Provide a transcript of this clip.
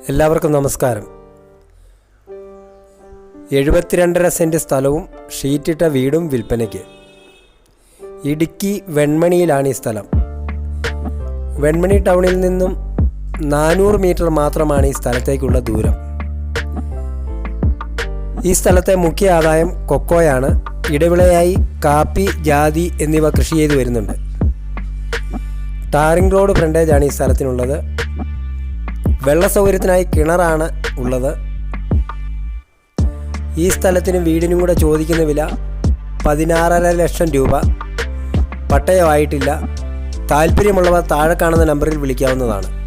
എല്ലാവർക്കും നമസ്കാരം. 72.5 സെൻറ്റ് സ്ഥലവും ഷീറ്റിട്ട വീടും വിൽപ്പനയ്ക്ക്. ഇടുക്കി വെൺമണിയിലാണ് ഈ സ്ഥലം. വെൺമണി ടൗണിൽ നിന്നും 400 മീറ്റർ മാത്രമാണ് ഈ സ്ഥലത്തേക്കുള്ള ദൂരം. ഈ സ്ഥലത്തെ മുഖ്യ ആദായം കൊക്കോയാണ്. ഇടവിളയായി കാപ്പി, ജാതി എന്നിവ കൃഷി ചെയ്തു വരുന്നുണ്ട്. ടാറിംഗ് റോഡ് ഫ്രണ്ടേജാണ് ഈ സ്ഥലത്തിനുള്ളത്. വെള്ള സൗകര്യത്തിനായി കിണറാണ് ഉള്ളത്. ഈ സ്ഥലത്തിനും വീടിനും കൂടെ ചോദിക്കുന്ന വില 16.5 ലക്ഷം രൂപ. പട്ടയമായിട്ടില്ല. താല്പര്യമുള്ളവർ താഴെ കാണുന്ന നമ്പറിൽ വിളിക്കാവുന്നതാണ്.